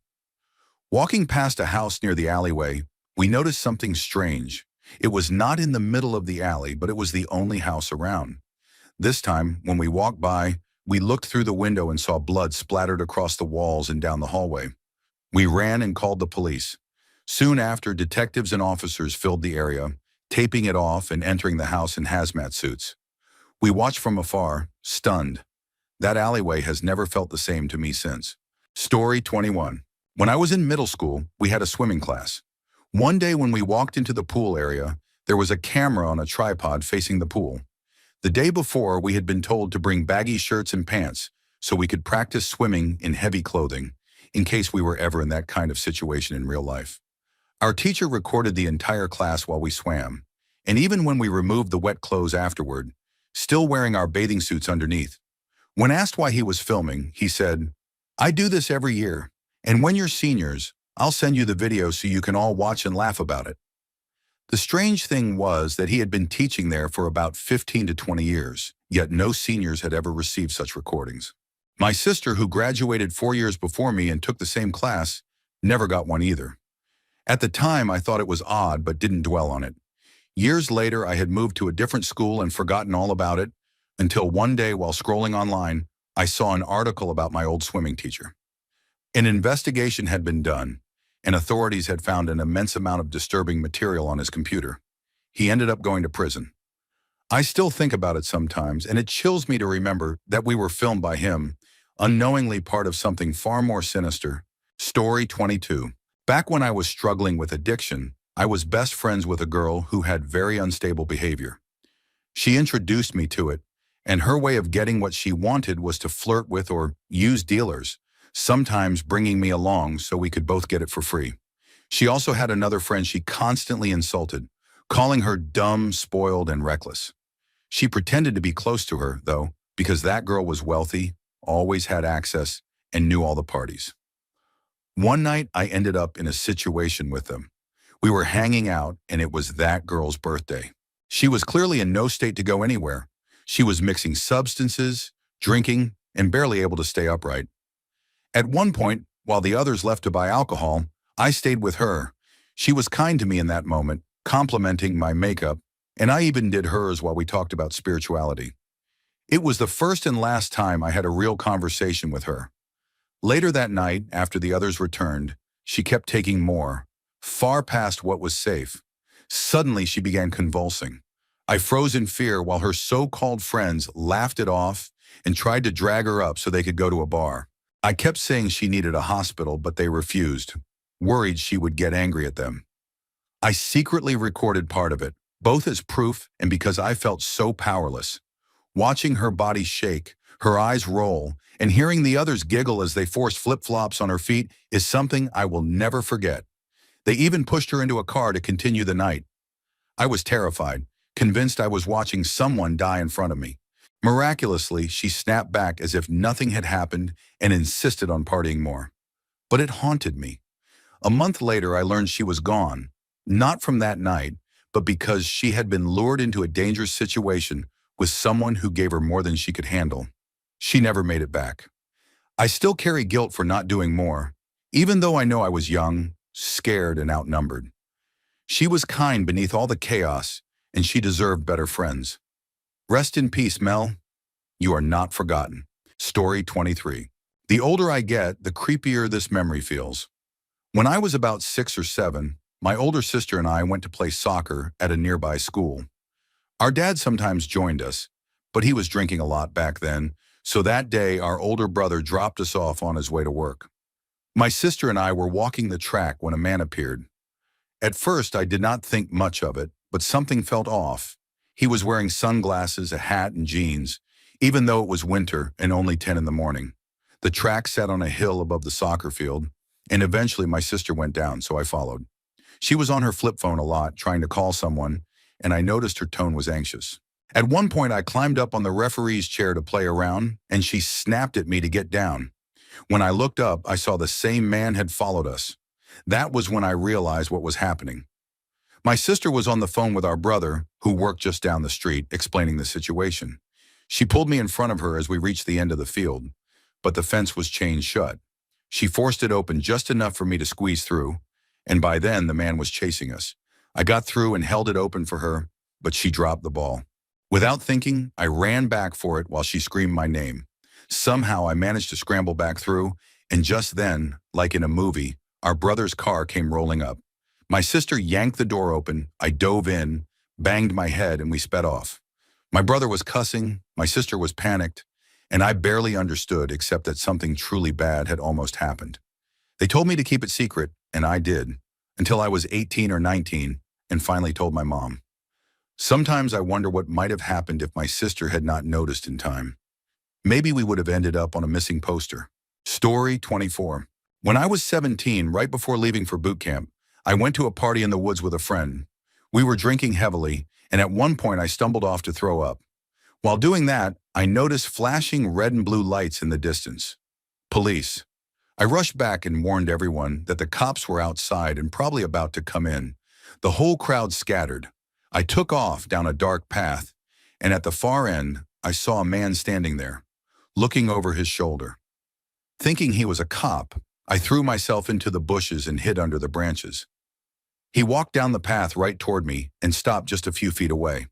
Walking past a house near the alleyway, we noticed something strange. It was not in the middle of the alley, but it was the only house around. This time, when we walked by, we looked through the window and saw blood splattered across the walls and down the hallway. We ran and called the police. Soon after, detectives and officers filled the area, taping it off and entering the house in hazmat suits. We watched from afar, stunned. That alleyway has never felt the same to me since. Story 21. When I was in middle school, we had a swimming class. One day when we walked into the pool area, there was a camera on a tripod facing the pool. The day before, we had been told to bring baggy shirts and pants so we could practice swimming in heavy clothing, in case we were ever in that kind of situation in real life. Our teacher recorded the entire class while we swam, and even when we removed the wet clothes afterward, still wearing our bathing suits underneath. When asked why he was filming, he said, "I do this every year, and when you're seniors, I'll send you the video so you can all watch and laugh about it." The strange thing was that he had been teaching there for about 15 to 20 years, yet no seniors had ever received such recordings. My sister, who graduated 4 years before me and took the same class, never got one either. At the time, I thought it was odd but didn't dwell on it. Years later, I had moved to a different school and forgotten all about it, until one day while scrolling online, I saw an article about my old swimming teacher. An investigation had been done, and authorities had found an immense amount of disturbing material on his computer. He ended up going to prison. I still think about it sometimes, and it chills me to remember that we were filmed by him, unknowingly part of something far more sinister. Story 22. Back when I was struggling with addiction, I was best friends with a girl who had very unstable behavior. She introduced me to it, and her way of getting what she wanted was to flirt with or use dealers, sometimes bringing me along so we could both get it for free. She also had another friend she constantly insulted, calling her dumb, spoiled, and reckless. She pretended to be close to her, though, because that girl was wealthy, always had access, and knew all the parties. One night, I ended up in a situation with them. We were hanging out, and it was that girl's birthday. She was clearly in no state to go anywhere. She was mixing substances, drinking, and barely able to stay upright. At one point, while the others left to buy alcohol, I stayed with her. She was kind to me in that moment, complimenting my makeup, and I even did hers while we talked about spirituality. It was the first and last time I had a real conversation with her. Later that night, after the others returned, she kept taking more, far past what was safe. Suddenly, she began convulsing. I froze in fear while her so-called friends laughed it off and tried to drag her up so they could go to a bar. I kept saying she needed a hospital, but they refused, worried she would get angry at them. I secretly recorded part of it, both as proof and because I felt so powerless. Watching her body shake, her eyes roll, and hearing the others giggle as they forced flip-flops on her feet is something I will never forget. They even pushed her into a car to continue the night. I was terrified, convinced I was watching someone die in front of me. Miraculously, she snapped back as if nothing had happened and insisted on partying more. But it haunted me. A month later, I learned she was gone, not from that night, but because she had been lured into a dangerous situation with someone who gave her more than she could handle. She never made it back. I still carry guilt for not doing more, even though I know I was young, scared, and outnumbered. She was kind beneath all the chaos, and she deserved better friends. Rest in peace, Mel. You are not forgotten. Story 23. The older I get, the creepier this memory feels. When I was about 6 or 7, my older sister and I went to play soccer at a nearby school. Our dad sometimes joined us, but he was drinking a lot back then, so that day our older brother dropped us off on his way to work. My sister and I were walking the track when a man appeared. At first, I did not think much of it, but something felt off. He was wearing sunglasses, a hat, and jeans, even though it was winter and only 10 in the morning. The track sat on a hill above the soccer field, and eventually my sister went down, so I followed. She was on her flip phone a lot, trying to call someone, and I noticed her tone was anxious. At one point, I climbed up on the referee's chair to play around, and she snapped at me to get down. When I looked up, I saw the same man had followed us. That was when I realized what was happening. My sister was on the phone with our brother, who worked just down the street, explaining the situation. She pulled me in front of her as we reached the end of the field, but the fence was chained shut. She forced it open just enough for me to squeeze through, and by then the man was chasing us. I got through and held it open for her, but she dropped the ball. Without thinking, I ran back for it while she screamed my name. Somehow I managed to scramble back through, and just then, like in a movie, our brother's car came rolling up. My sister yanked the door open, I dove in, banged my head, and we sped off. My brother was cussing, my sister was panicked, and I barely understood except that something truly bad had almost happened. They told me to keep it secret, and I did, until I was 18 or 19, and finally told my mom. Sometimes I wonder what might have happened if my sister had not noticed in time. Maybe we would have ended up on a missing poster. Story 24. When I was 17, right before leaving for boot camp, I went to a party in the woods with a friend. We were drinking heavily, and at one point I stumbled off to throw up. While doing that, I noticed flashing red and blue lights in the distance. Police. I rushed back and warned everyone that the cops were outside and probably about to come in. The whole crowd scattered. I took off down a dark path, and at the far end, I saw a man standing there, looking over his shoulder. Thinking he was a cop, I threw myself into the bushes and hid under the branches. He walked down the path right toward me and stopped just a few feet away.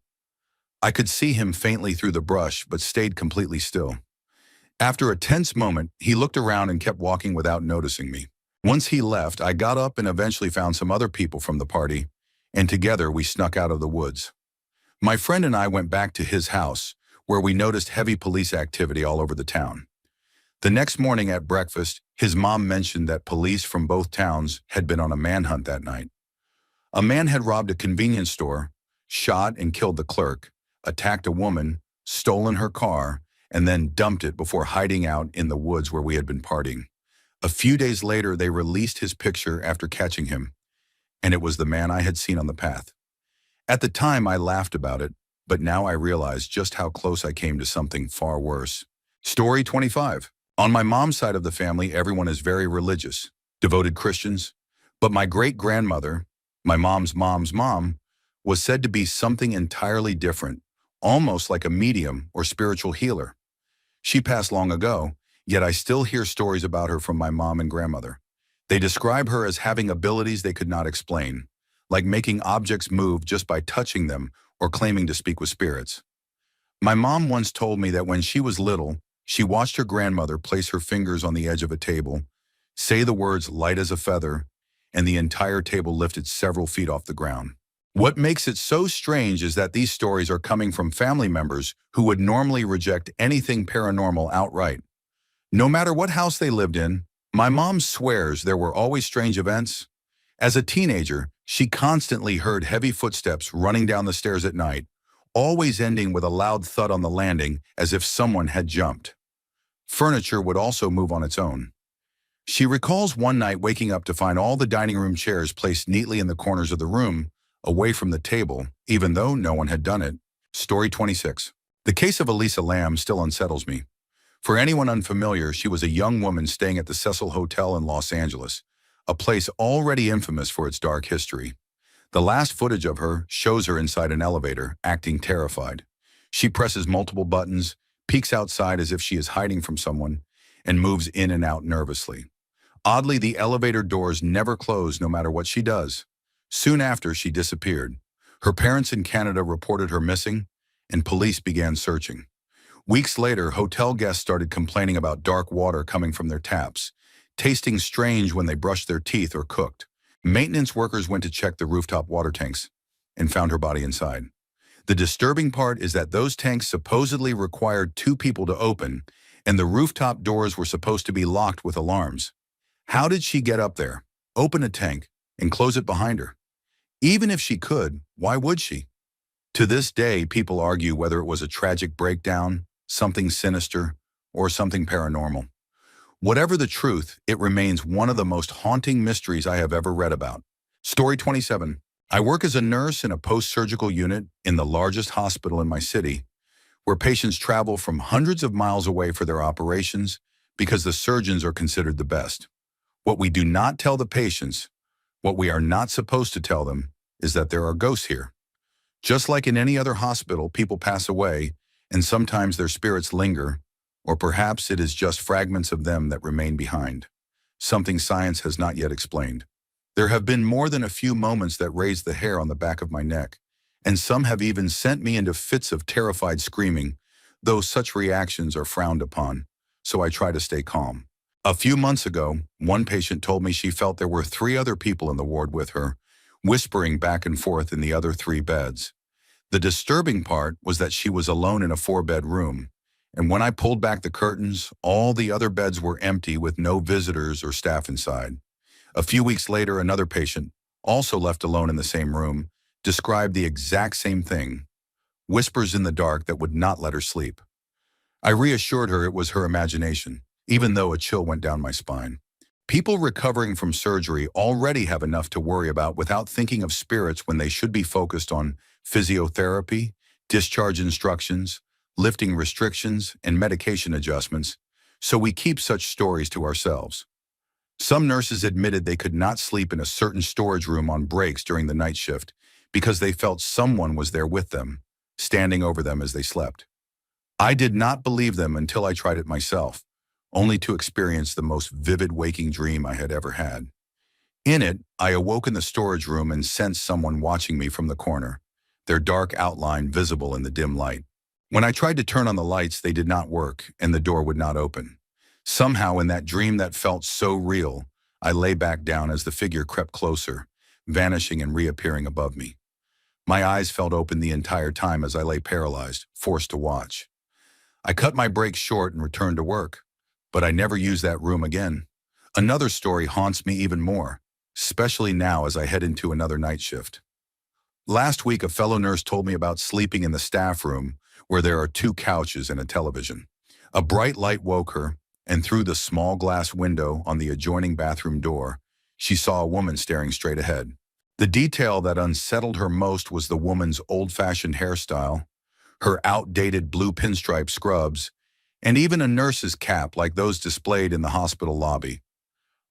I could see him faintly through the brush, but stayed completely still. After a tense moment, he looked around and kept walking without noticing me. Once he left, I got up and eventually found some other people from the party, and together we snuck out of the woods. My friend and I went back to his house, where we noticed heavy police activity all over the town. The next morning at breakfast, his mom mentioned that police from both towns had been on a manhunt that night. A man had robbed a convenience store, shot and killed the clerk, attacked a woman, stolen her car, and then dumped it before hiding out in the woods where we had been partying. A few days later, they released his picture after catching him, and it was the man I had seen on the path. At the time, I laughed about it, but now I realize just how close I came to something far worse. Story 25. On my mom's side of the family, everyone is very religious, devoted Christians. But my great-grandmother, my mom's mom, was said to be something entirely different, almost like a medium or spiritual healer. She passed long ago, yet I still hear stories about her from my mom and grandmother. They describe her as having abilities they could not explain, like making objects move just by touching them or claiming to speak with spirits. My mom once told me that when she was little, she watched her grandmother place her fingers on the edge of a table, say the words light as a feather, and the entire table lifted several feet off the ground. What makes it so strange is that these stories are coming from family members who would normally reject anything paranormal outright. No matter what house they lived in, my mom swears there were always strange events. As a teenager, she constantly heard heavy footsteps running down the stairs at night, always ending with a loud thud on the landing as if someone had jumped. Furniture would also move on its own. She recalls one night waking up to find all the dining room chairs placed neatly in the corners of the room, away from the table, even though no one had done it. Story 26. The case of Elisa Lam still unsettles me. For anyone unfamiliar, she was a young woman staying at the Cecil Hotel in Los Angeles, a place already infamous for its dark history. The last footage of her shows her inside an elevator, acting terrified. She presses multiple buttons, peeks outside as if she is hiding from someone, and moves in and out nervously. Oddly, the elevator doors never close no matter what she does. Soon after, she disappeared. Her parents in Canada reported her missing, and police began searching. Weeks later, hotel guests started complaining about dark water coming from their taps, tasting strange when they brushed their teeth or cooked. Maintenance workers went to check the rooftop water tanks and found her body inside. The disturbing part is that those tanks supposedly required two people to open, and the rooftop doors were supposed to be locked with alarms. How did she get up there, open a tank, and close it behind her? Even if she could, why would she? To this day, people argue whether it was a tragic breakdown, something sinister, or something paranormal. Whatever the truth, it remains one of the most haunting mysteries I have ever read about. Story 27. I work as a nurse in a post-surgical unit in the largest hospital in my city, where patients travel from hundreds of miles away for their operations because the surgeons are considered the best. What we do not tell the patients, what we are not supposed to tell them, is that there are ghosts here. Just like in any other hospital, people pass away, and sometimes their spirits linger, or perhaps it is just fragments of them that remain behind. Something science has not yet explained. There have been more than a few moments that raised the hair on the back of my neck, and some have even sent me into fits of terrified screaming, though such reactions are frowned upon, so I try to stay calm. A few months ago, one patient told me she felt there were 3 other people in the ward with her, whispering back and forth in the other 3 beds. The disturbing part was that she was alone in a 4-bed room, and when I pulled back the curtains, all the other beds were empty with no visitors or staff inside. A few weeks later, another patient, also left alone in the same room, described the exact same thing, whispers in the dark that would not let her sleep. I reassured her it was her imagination, even though a chill went down my spine. People recovering from surgery already have enough to worry about without thinking of spirits when they should be focused on physiotherapy, discharge instructions, lifting restrictions, and medication adjustments, so we keep such stories to ourselves. Some nurses admitted they could not sleep in a certain storage room on breaks during the night shift because they felt someone was there with them, standing over them as they slept. I did not believe them until I tried it myself, only to experience the most vivid waking dream I had ever had. In it, I awoke in the storage room and sensed someone watching me from the corner, their dark outline visible in the dim light. When I tried to turn on the lights, they did not work, and the door would not open. Somehow, in that dream that felt so real, I lay back down as the figure crept closer, vanishing and reappearing above me. My eyes felt open the entire time as I lay paralyzed, forced to watch. I cut my break short and returned to work, but I never used that room again. Another story haunts me even more, especially now as I head into another night shift. Last week, a fellow nurse told me about sleeping in the staff room where there are 2 couches and a television. A bright light woke her, and through the small glass window on the adjoining bathroom door, she saw a woman staring straight ahead. The detail that unsettled her most was the woman's old-fashioned hairstyle, her outdated blue pinstripe scrubs, and even a nurse's cap like those displayed in the hospital lobby.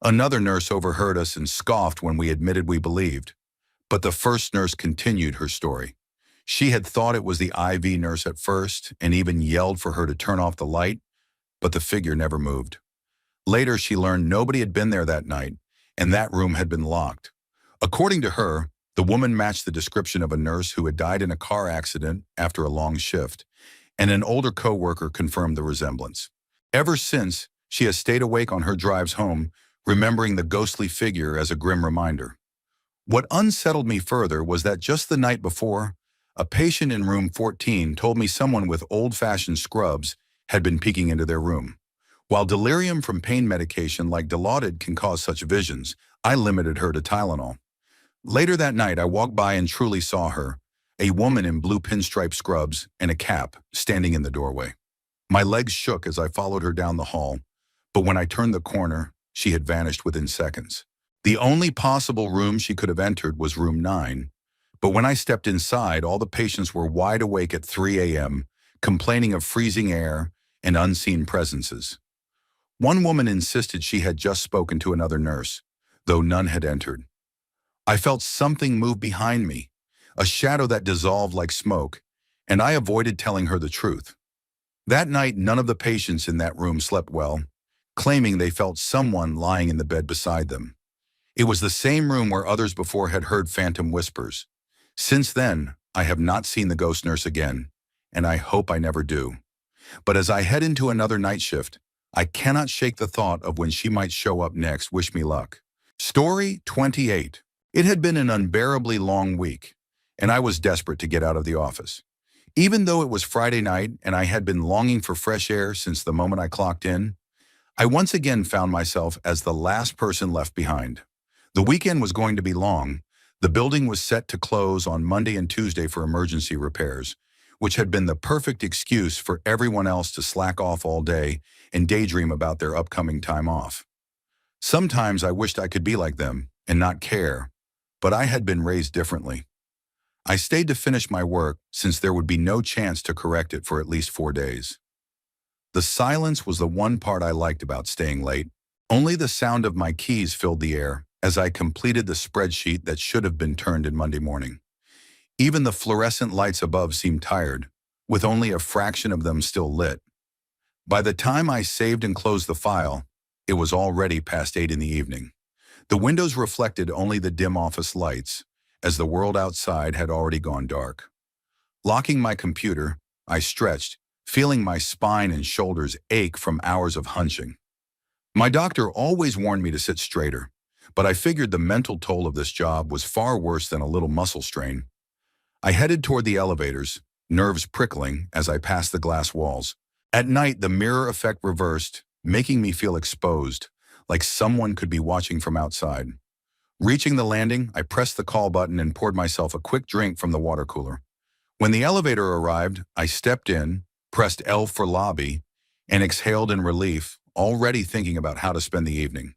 Another nurse overheard us and scoffed when we admitted we believed. But the first nurse continued her story. She had thought it was the IV nurse at first and even yelled for her to turn off the light, but the figure never moved. Later, she learned nobody had been there that night, and that room had been locked. According to her, the woman matched the description of a nurse who had died in a car accident after a long shift, and an older co-worker confirmed the resemblance. Ever since, she has stayed awake on her drives home, remembering the ghostly figure as a grim reminder. What unsettled me further was that just the night before, a patient in room 14 told me someone with old-fashioned scrubs had been peeking into their room. While delirium from pain medication like Dilaudid can cause such visions, I limited her to Tylenol. Later that night, I walked by and truly saw her, a woman in blue pinstripe scrubs and a cap, standing in the doorway. My legs shook as I followed her down the hall, but when I turned the corner, she had vanished within seconds. The only possible room she could have entered was room 9, but when I stepped inside, all the patients were wide awake at 3 a.m., complaining of freezing air and unseen presences. One woman insisted she had just spoken to another nurse, though none had entered. I felt something move behind me, a shadow that dissolved like smoke, and I avoided telling her the truth. That night, none of the patients in that room slept well, claiming they felt someone lying in the bed beside them. It was the same room where others before had heard phantom whispers. Since then, I have not seen the ghost nurse again, and I hope I never do. But as I head into another night shift, I cannot shake the thought of when she might show up next. Wish me luck. Story 28. It had been an unbearably long week, and I was desperate to get out of the office. Even though it was Friday night and I had been longing for fresh air since the moment I clocked in, I once again found myself as the last person left behind. The weekend was going to be long. The building was set to close on Monday and Tuesday for emergency repairs, which had been the perfect excuse for everyone else to slack off all day and daydream about their upcoming time off. Sometimes I wished I could be like them and not care, but I had been raised differently. I stayed to finish my work since there would be no chance to correct it for at least 4 days. The silence was the one part I liked about staying late. Only the sound of my keys filled the air as I completed the spreadsheet that should have been turned in Monday morning. Even the fluorescent lights above seemed tired, with only a fraction of them still lit. By the time I saved and closed the file, it was already past 8 in the evening. The windows reflected only the dim office lights, as the world outside had already gone dark. Locking my computer, I stretched, feeling my spine and shoulders ache from hours of hunching. My doctor always warned me to sit straighter, but I figured the mental toll of this job was far worse than a little muscle strain. I headed toward the elevators, nerves prickling as I passed the glass walls. At night, the mirror effect reversed, making me feel exposed, like someone could be watching from outside. Reaching the landing, I pressed the call button and poured myself a quick drink from the water cooler. When the elevator arrived, I stepped in, pressed L for lobby, and exhaled in relief, already thinking about how to spend the evening.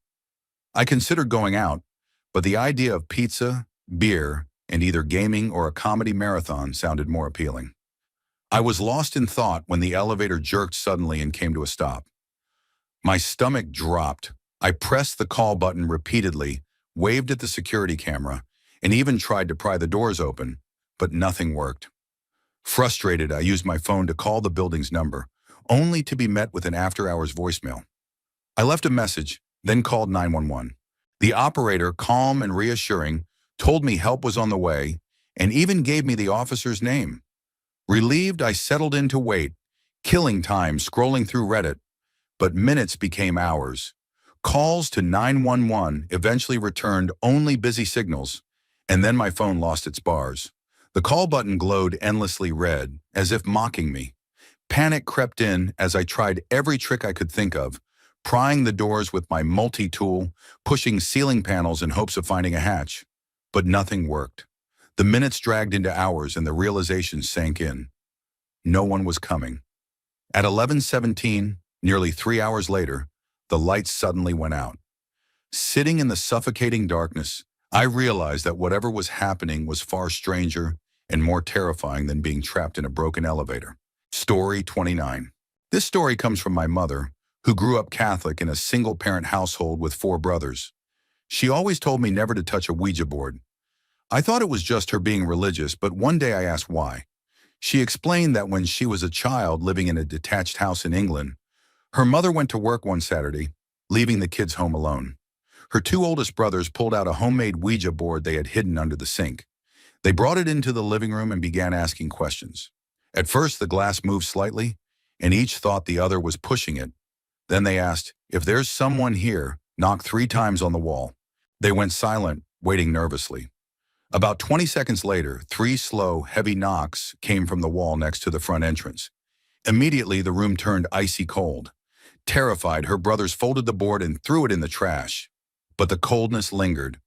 I considered going out, but the idea of pizza, beer, and either gaming or a comedy marathon sounded more appealing. I was lost in thought when the elevator jerked suddenly and came to a stop. My stomach dropped. I pressed the call button repeatedly, waved at the security camera, and even tried to pry the doors open, but nothing worked. Frustrated, I used my phone to call the building's number, only to be met with an after-hours voicemail. I left a message, then called 911. The operator, calm and reassuring, told me help was on the way, and even gave me the officer's name. Relieved, I settled in to wait, killing time scrolling through Reddit, but minutes became hours. Calls to 911 eventually returned only busy signals, and then my phone lost its bars. The call button glowed endlessly red, as if mocking me. Panic crept in as I tried every trick I could think of, prying the doors with my multi-tool, pushing ceiling panels in hopes of finding a hatch. But nothing worked. The minutes dragged into hours and the realization sank in. No one was coming. At 11:17, nearly 3 hours later, the lights suddenly went out. Sitting in the suffocating darkness, I realized that whatever was happening was far stranger and more terrifying than being trapped in a broken elevator. Story 29. This story comes from my mother, who grew up Catholic in a single-parent household with 4 brothers. She always told me never to touch a Ouija board. I thought it was just her being religious, but one day I asked why. She explained that when she was a child living in a detached house in England, her mother went to work one Saturday, leaving the kids home alone. Her 2 oldest brothers pulled out a homemade Ouija board they had hidden under the sink. They brought it into the living room and began asking questions. At first, the glass moved slightly, and each thought the other was pushing it. Then they asked, "If there's someone here, knock 3 times on the wall." They went silent, waiting nervously. About 20 seconds later, 3 slow, heavy knocks came from the wall next to the front entrance. Immediately, the room turned icy cold. Terrified, her brothers folded the board and threw it in the trash. But the coldness lingered.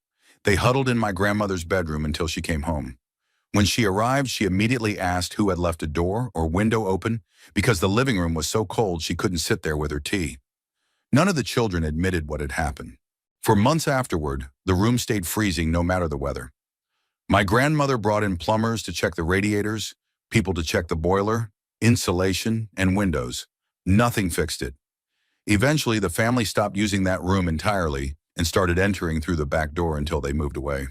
They huddled in my grandmother's bedroom until she came home. When she arrived, she immediately asked who had left a door or window open because the living room was so cold she couldn't sit there with her tea. None of the children admitted what had happened. For months afterward, the room stayed freezing no matter the weather. My grandmother brought in plumbers to check the radiators, people to check the boiler, insulation, and windows. Nothing fixed it. Eventually, the family stopped using that room entirely and started entering through the back door until they moved away.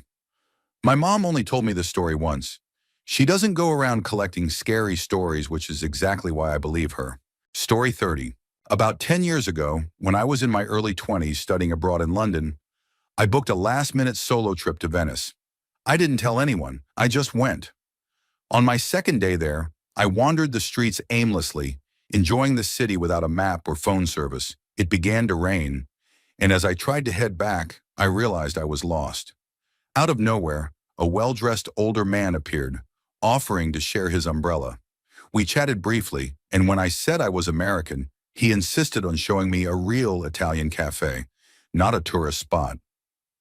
My mom only told me this story once. She doesn't go around collecting scary stories, which is exactly why I believe her. Story 30. About 10 years ago, when I was in my early 20s studying abroad in London, I booked a last-minute solo trip to Venice. I didn't tell anyone, I just went. On my second day there, I wandered the streets aimlessly, enjoying the city without a map or phone service. It began to rain, and as I tried to head back, I realized I was lost. Out of nowhere, a well-dressed older man appeared, offering to share his umbrella. We chatted briefly, and when I said I was American, he insisted on showing me a real Italian cafe, not a tourist spot.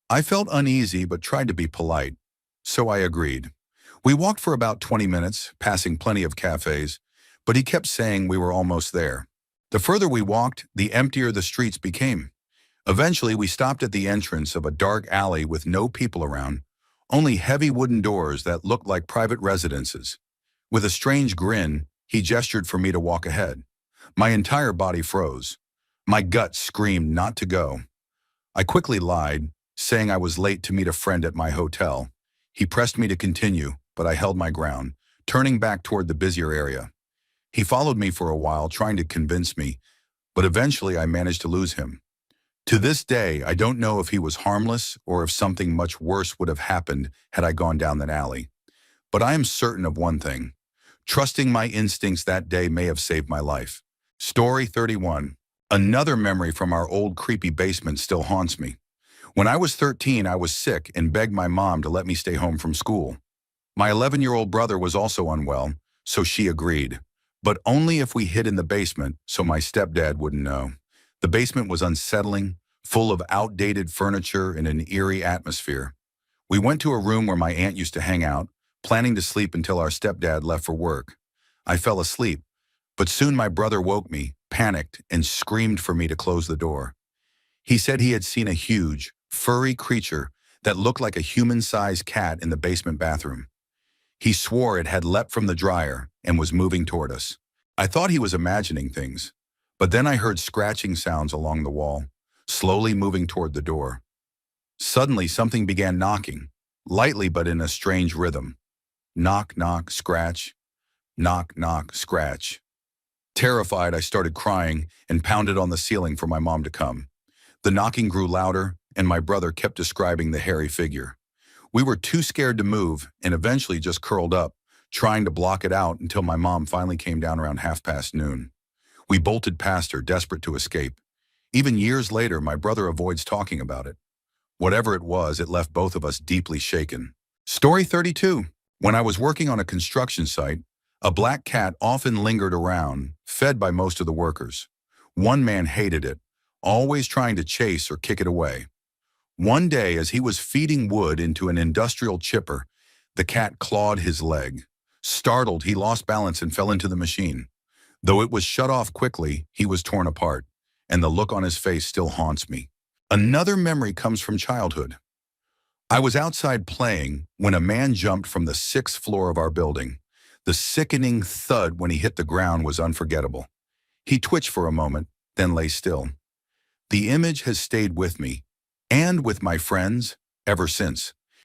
I felt uneasy but tried to be polite, so I agreed. We walked for about 20 minutes, passing plenty of cafes, but he kept saying we were almost there. The further we walked, the emptier the streets became. Eventually, we stopped at the entrance of a dark alley with no people around, only heavy wooden doors that looked like private residences. With a strange grin, he gestured for me to walk ahead. My entire body froze. My gut screamed not to go. I quickly lied, saying I was late to meet a friend at my hotel. He pressed me to continue, but I held my ground, turning back toward the busier area. He followed me for a while, trying to convince me, but eventually I managed to lose him. To this day, I don't know if he was harmless or if something much worse would have happened had I gone down that alley. But I am certain of one thing. Trusting my instincts that day may have saved my life. Story 31. Another memory from our old creepy basement still haunts me. When I was 13, I was sick and begged my mom to let me stay home from school. My 11-year-old brother was also unwell, so she agreed. But only if we hid in the basement so my stepdad wouldn't know. The basement was unsettling, full of outdated furniture and an eerie atmosphere. We went to a room where my aunt used to hang out, planning to sleep until our stepdad left for work. I fell asleep, but soon my brother woke me, panicked, and screamed for me to close the door. He said he had seen a huge, furry creature that looked like a human-sized cat in the basement bathroom. He swore it had leapt from the dryer and was moving toward us. I thought he was imagining things, but then I heard scratching sounds along the wall, slowly moving toward the door. Suddenly, something began knocking, lightly but in a strange rhythm. Knock, knock, scratch. Knock, knock, scratch. Terrified, I started crying and pounded on the ceiling for my mom to come. The knocking grew louder, and my brother kept describing the hairy figure. We were too scared to move and eventually just curled up, trying to block it out until my mom finally came down around noon. We bolted past her, desperate to escape. Even years later, my brother avoids talking about it. Whatever it was, it left both of us deeply shaken. Story 32. When I was working on a construction site, a black cat often lingered around, fed by most of the workers. One man hated it, always trying to chase or kick it away. One day, as he was feeding wood into an industrial chipper, the cat clawed his leg. Startled, he lost balance and fell into the machine. Though it was shut off quickly, he was torn apart, and the look on his face still haunts me. Another memory comes from childhood. I was outside playing when a man jumped from the 6th floor of our building. The sickening thud when he hit the ground was unforgettable. He twitched for a moment, then lay still. The image has stayed with me, and with my friends, ever since.